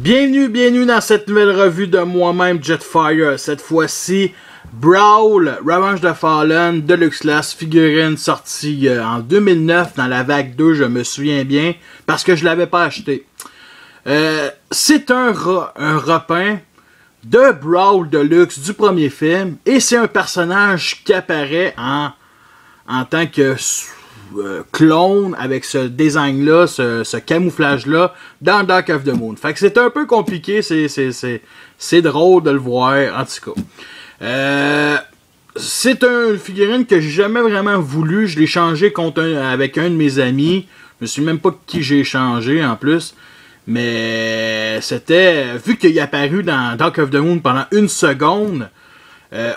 Bienvenue dans cette nouvelle revue de moi-même Jetfire. Cette fois-ci, Brawl, Revenge of the Fallen, Deluxe Class, figurine sortie en 2009 dans la vague 2, je me souviens bien, parce que je l'avais pas acheté. C'est un repeint de Brawl Deluxe du premier film, et c'est un personnage qui apparaît en tant que clone avec ce design-là, ce camouflage-là dans Dark of the Moon. Fait que c'est un peu compliqué, c'est drôle de le voir, en tout cas. C'est une figurine que j'ai jamais vraiment voulu. Je l'ai changé avec un de mes amis. Je ne sais même pas qui j'ai changé en plus. Mais c'était... Vu qu'il est apparu dans Dark of the Moon pendant une seconde...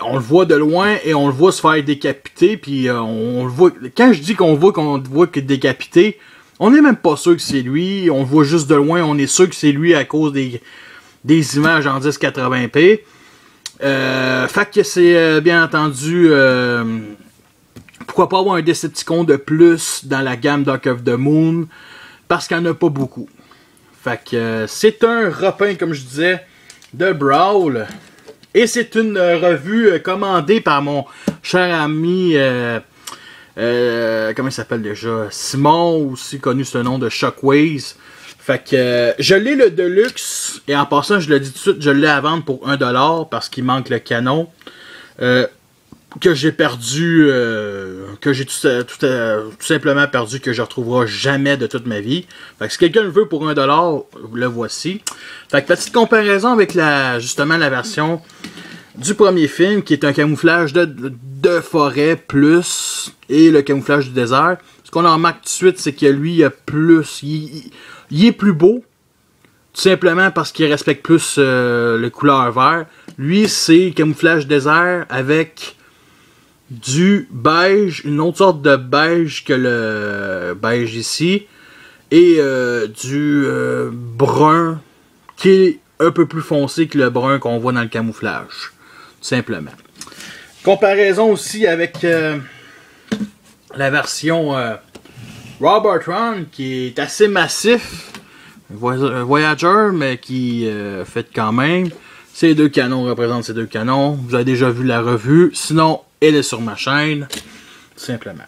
on le voit de loin et on le voit se faire décapiter, puis on le voit. Quand je dis qu'on le voit que décapité, on n'est même pas sûr que c'est lui. On le voit juste de loin, on est sûr que c'est lui à cause des images en 1080p. Fait que c'est bien entendu. Pourquoi pas avoir un Decepticon de plus dans la gamme Dark of the Moon, parce qu'il n'y en a pas beaucoup. Fait que c'est un repeint, comme je disais, de Brawl. Et c'est une revue commandée par mon cher ami, comment il s'appelle déjà? Simon, aussi connu sous le nom de Shockways. Fait que je l'ai le Deluxe, et en passant, je le dis tout de suite, je l'ai à vendre pour 1$ parce qu'il manque le canon. Que j'ai perdu, que j'ai tout simplement perdu, que je ne retrouverai jamais de toute ma vie. Fait que si quelqu'un le veut pour 1$, le voici. Fait que petite comparaison avec justement la version du premier film, qui est un camouflage de forêt plus, et le camouflage du désert. Ce qu'on en remarque tout de suite, c'est que lui, il a plus, il est plus beau, tout simplement parce qu'il respecte plus le couleur vert. Lui, c'est camouflage désert avec du beige, une autre sorte de beige que le beige ici, et du brun qui est un peu plus foncé que le brun qu'on voit dans le camouflage, tout simplement. Comparaison aussi avec la version Robotron, qui est assez massif, Voyager, mais qui fait quand même. Ces deux canons représentent ces deux canons. Vous avez déjà vu la revue, sinon elle est sur ma chaîne, tout simplement.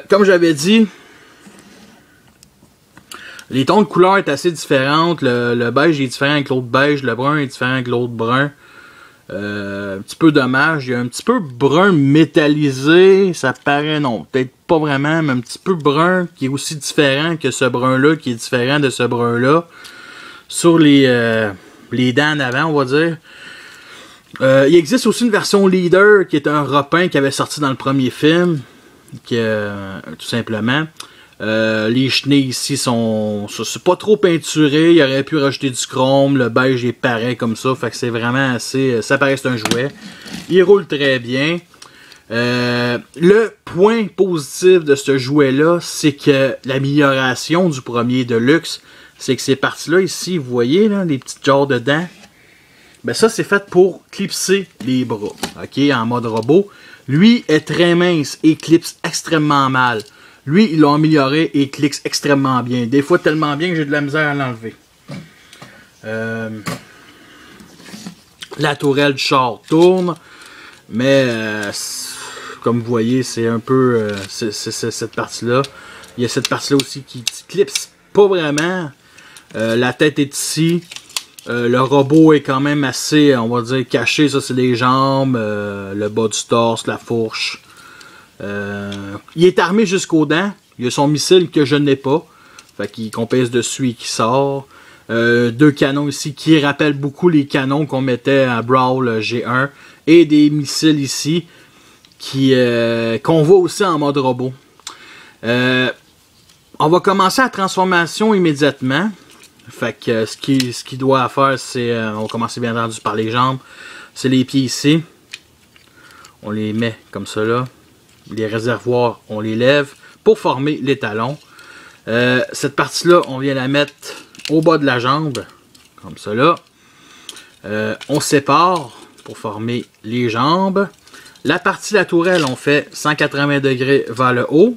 Comme j'avais dit, les tons de couleur sont assez différents. Le beige est différent avec l'autre beige, le brun est différent avec l'autre brun. Un petit peu dommage, il y a un petit peu brun métallisé, ça paraît, non, peut-être pas vraiment, mais un petit peu brun qui est aussi différent que ce brun-là, qui est différent de ce brun-là. Sur les dents en avant, on va dire. Il existe aussi une version Leader qui est un repeint qui avait sorti dans le premier film, tout simplement. Les chenilles ici c'est pas trop peinturé, il aurait pu rajouter du chrome, le beige est pareil comme ça, fait que c'est vraiment assez, ça paraît c'est un jouet. Il roule très bien. Le point positif de ce jouet là, c'est que l'amélioration du premier Deluxe, c'est que ces parties-là ici, vous voyez là, les petites genres de dents, ben ça c'est fait pour clipser les bras, ok, en mode robot. Lui est très mince et clipse extrêmement mal. Lui, ils l'ont amélioré et clipse extrêmement bien. Des fois tellement bien que j'ai de la misère à l'enlever. La tourelle du char tourne, mais comme vous voyez, c'est un peu c'est cette partie-là. Il y a cette partie-là aussi qui clipse pas vraiment. La tête est ici. Le robot est quand même assez, on va dire, caché. Ça, c'est les jambes, le bas du torse, la fourche. Il est armé jusqu'aux dents. Il a son missile que je n'ai pas. Fait qu'on pèse dessus et qui sort. Deux canons ici qui rappellent beaucoup les canons qu'on mettait à Brawl G1. Et des missiles ici qu'on voit aussi en mode robot. On va commencer la transformation immédiatement. Fait que ce qu'il doit faire, c'est... on va commencer bien entendu par les jambes. C'est les pieds ici. On les met comme ça là. Les réservoirs, on les lève pour former les talons. Cette partie-là, on vient la mettre au bas de la jambe, comme ça là. On sépare pour former les jambes. La partie de la tourelle, on fait 180 degrés vers le haut.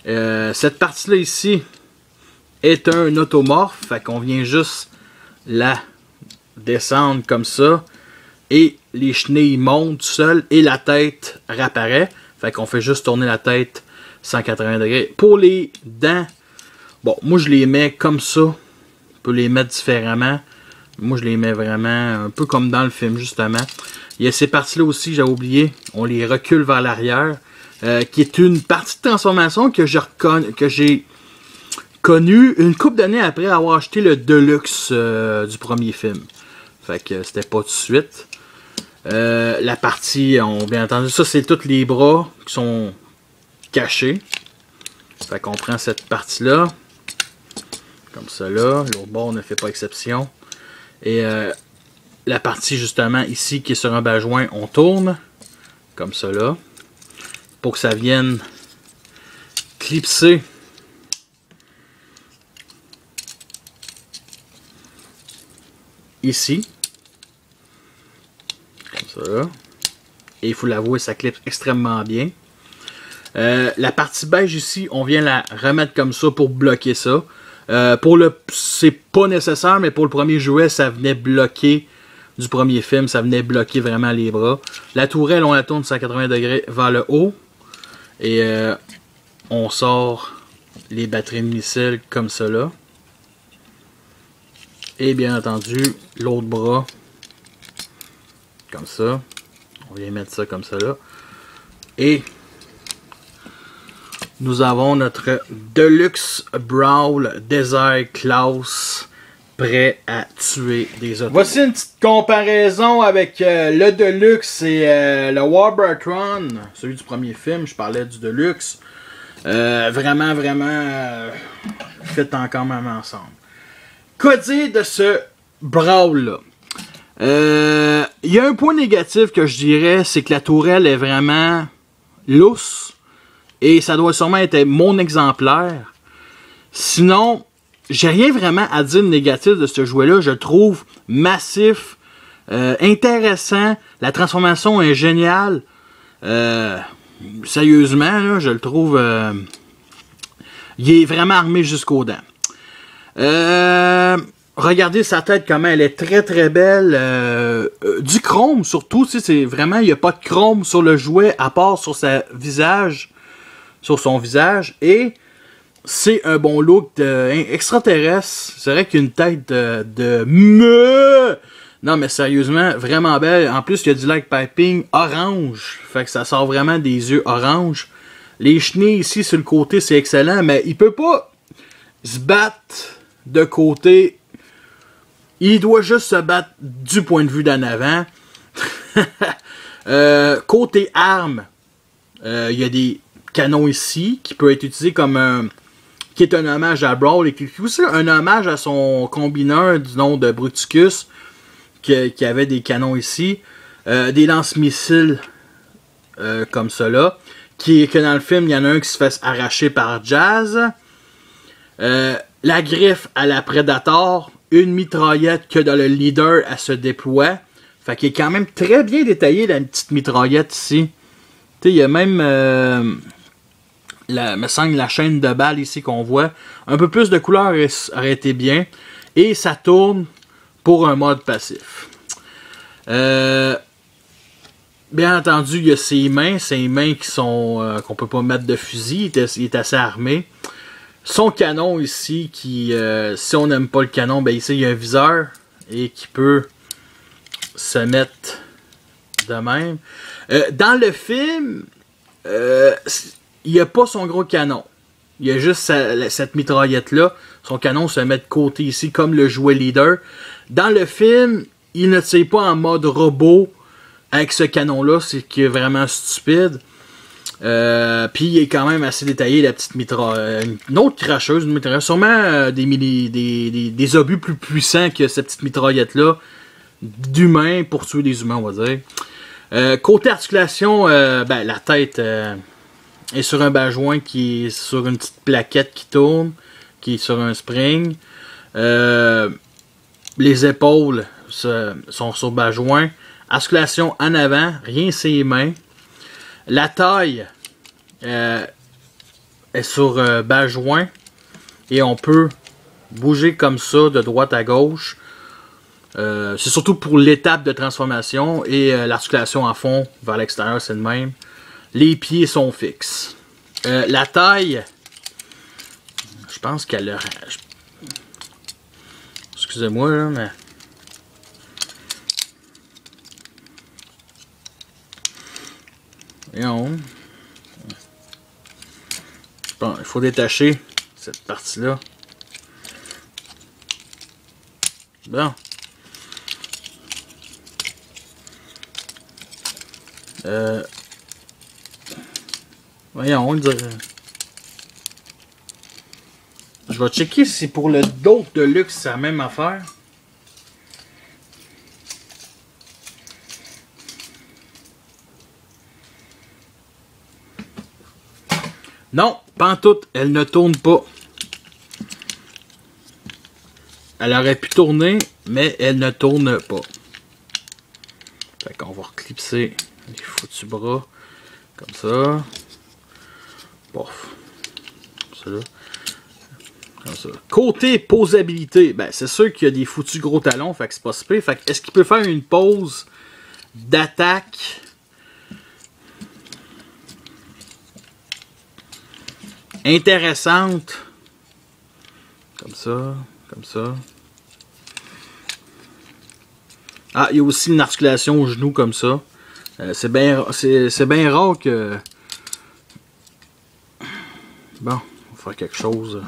Cette partie-là ici est un automorphe. Fait qu'on vient juste la descendre comme ça. Et les chenilles montent tout seuls et la tête réapparaît. Fait qu'on fait juste tourner la tête 180 degrés. Pour les dents, bon, moi je les mets comme ça. On peut les mettre différemment. Moi je les mets vraiment un peu comme dans le film justement. Il y a ces parties-là aussi, j'avais oublié. On les recule vers l'arrière. Qui est une partie de transformation que j'ai connue une couple d'années après avoir acheté le Deluxe du premier film. Fait que c'était pas tout de suite. La partie, bien entendu, ça c'est tous les bras qui sont cachés. Fait qu'on prend cette partie-là. Comme ça là. L'autre bord ne fait pas exception. Et la partie justement ici qui est sur un bas-joint, on tourne. Comme ça là. Pour que ça vienne clipser ici. Comme ça. Et il faut l'avouer, ça clipse extrêmement bien. La partie beige ici, on vient la remettre comme ça pour bloquer ça. C'est pas nécessaire, mais pour le premier jouet, ça venait bloquer du premier film. Ça venait bloquer vraiment les bras. La tourelle, on la tourne 180 degrés vers le haut. Et on sort les batteries de missiles comme cela. Et bien entendu, l'autre bras, comme ça. On vient mettre ça comme ça là. Et nous avons notre Deluxe Brawl Desert Class prêt à tuer des autos. Voici une petite comparaison avec le Deluxe et le Warburton, celui du premier film. Je parlais du Deluxe. Vraiment fait encore même ensemble. Quoi dire de ce Brawl là? Il y a un point négatif que je dirais, c'est que la tourelle est vraiment lousse. Et ça doit sûrement être mon exemplaire. Sinon, j'ai rien vraiment à dire de négatif de ce jouet-là. Je le trouve massif, intéressant. La transformation est géniale. Sérieusement, là, je le trouve... il est vraiment armé jusqu'aux dents. Regardez sa tête, comment elle est très belle. Du chrome surtout. C'est vraiment, il n'y a pas de chrome sur le jouet, à part sur son visage. Et... c'est un bon look extraterrestre. C'est vrai qu'il y a une tête de non, mais sérieusement, vraiment belle. En plus, il y a du light piping orange. Fait que ça sort vraiment des yeux orange. Les chenilles ici sur le côté, c'est excellent. Mais il peut pas se battre de côté. Il doit juste se battre du point de vue d'en avant. Côté armes, il y a des canons ici qui peut être utilisé comme un... qui est un hommage à Brawl et qui est aussi un hommage à son combineur du nom de Bruticus qui avait des canons ici. Des lance-missiles comme cela. Que dans le film, il y en a un qui se fait arracher par Jazz. La griffe à la Predator. Une mitraillette que dans le leader, elle se déploie. Fait qu'il est quand même très bien détaillé, la petite mitraillette ici. Tu sais, il y a même... me semble la chaîne de balles ici qu'on voit. Un peu plus de couleur aurait été bien. Et ça tourne pour un mode passif. Bien entendu, il y a ses mains qui sont qu'on peut pas mettre de fusil. Il est assez armé. Son canon ici, qui si on n'aime pas le canon, ben ici il y a un viseur et qui peut se mettre de même. Dans le film, il n'y a pas son gros canon. Il y a juste cette mitraillette-là. Son canon se met de côté ici, comme le jouet leader. Dans le film, il ne tire pas en mode robot avec ce canon-là. C'est qui est vraiment stupide. Puis il est quand même assez détaillé, la petite mitrailleuse. Une autre cracheuse, une mitrailleuse. Sûrement des obus plus puissants que cette petite mitraillette-là. D'humains, pour tuer des humains, on va dire. Côté articulation, la tête... est sur un bas-joint qui est sur une petite plaquette qui tourne, qui est sur un spring. Les épaules sont sur bas-joint. Articulation en avant, rien ses mains. La taille est sur bas-joint. Et on peut bouger comme ça, de droite à gauche. C'est surtout pour l'étape de transformation et l'articulation en fond vers l'extérieur, c'est le même. Les pieds sont fixes. La taille, je pense qu'elle a... Excusez-moi, là, mais... Voyons. Bon, il faut détacher cette partie-là. Bon. Voyons, on dirait. Je vais checker si pour le dos de luxe c'est la même affaire. Non, pantoute, elle ne tourne pas. Elle aurait pu tourner, mais elle ne tourne pas. Fait qu'on va reclipser les foutus bras. Comme ça. Pof. Ça là. Comme ça. Côté posabilité, ben c'est sûr qu'il y a des foutus gros talons, fait que c'est pas si pire. Fait que est-ce qu'il peut faire une pose d'attaque intéressante? Comme ça, comme ça. Ah, il y a aussi une articulation au genou comme ça. C'est bien rare que... Bon, on va faire quelque chose.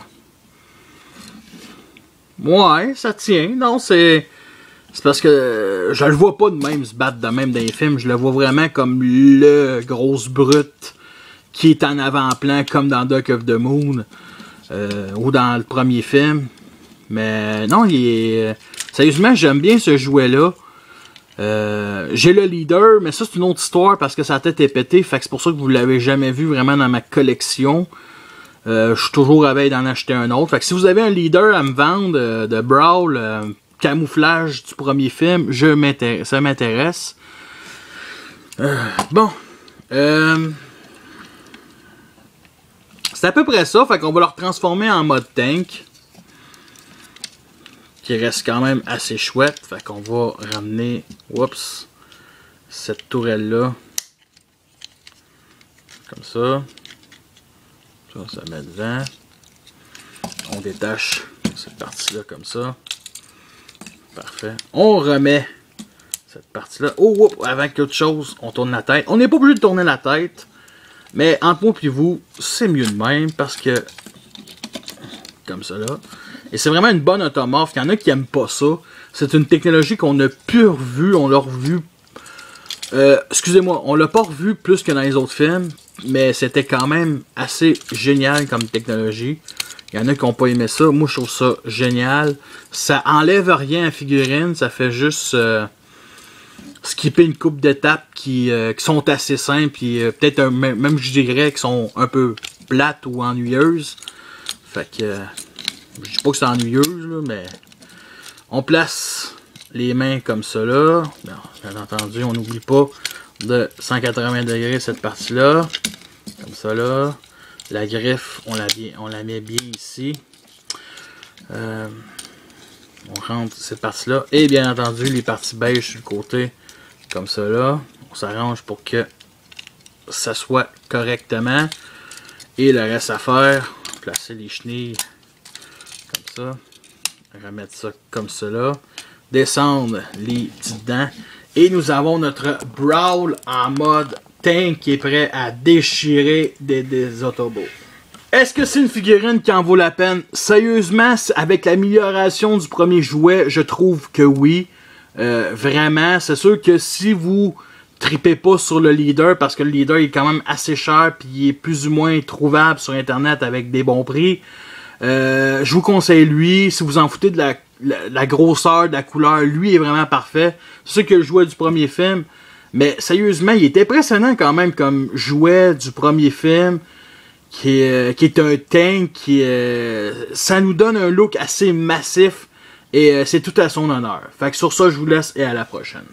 Ouais, ça tient. Non, c'est parce que je le vois pas de même se battre de même dans les films. Je le vois vraiment comme le grosse brute qui est en avant-plan comme dans Dark of the Moon ou dans le premier film. Mais non, il est... Sérieusement, j'aime bien ce jouet-là. J'ai le leader, mais ça c'est une autre histoire parce que sa tête est pétée. Fait que c'est pour ça que vous l'avez jamais vu vraiment dans ma collection. Je suis toujours à veille d'en acheter un autre. Fait que si vous avez un leader à me vendre de Brawl, camouflage du premier film, ça m'intéresse. Bon. C'est à peu près ça. Fait qu'on va le transformer en mode tank. Qui reste quand même assez chouette. Fait qu'on va ramener, oups, cette tourelle-là. Comme ça. Ça met devant. On détache cette partie-là comme ça. Parfait. On remet cette partie-là. Oh, avant qu'autre chose, on tourne la tête. On n'est pas obligé de tourner la tête. Mais entre moi et vous, c'est mieux de même parce que... Comme ça là. Et c'est vraiment une bonne automorphe. Il y en a qui n'aiment pas ça. C'est une technologie qu'on n'a plus revue. On l'a revue... excusez-moi, on l'a pas revu plus que dans les autres films. Mais c'était quand même assez génial comme technologie. Il y en a qui n'ont pas aimé ça. Moi, je trouve ça génial. Ça enlève rien à la figurine. Ça fait juste skipper une couple d'étapes qui sont assez simples. Peut-être même, je dirais, qui sont un peu plates ou ennuyeuses. Fait que... je dis pas que c'est ennuyeuse, là, mais... On place les mains comme ça, là. Bien entendu, on n'oublie pas de 180 degrés cette partie-là. Comme ça, là. La griffe, on la met bien ici. On rentre cette partie-là. Et bien entendu, les parties beige sur le côté. Comme ça, là. On s'arrange pour que ça soit correctement. Et le reste à faire, placer les chenilles comme ça. Remettre ça comme cela. Descendre les petites dents. Et nous avons notre Brawl en mode tank qui est prêt à déchirer des Autobots. Est-ce que c'est une figurine qui en vaut la peine? Sérieusement, avec l'amélioration du premier jouet, je trouve que oui. Vraiment, c'est sûr que si vous tripez pas sur le leader, parce que le leader est quand même assez cher, puis il est plus ou moins trouvable sur internet avec des bons prix, je vous conseille lui. Si vous en foutez de la grosseur, de la couleur, lui est vraiment parfait. C'est sûr que le jouet du premier film, mais sérieusement, il est impressionnant quand même comme jouet du premier film, qui est un tank, ça nous donne un look assez massif, et c'est tout à son honneur. Fait que sur ça, je vous laisse et à la prochaine.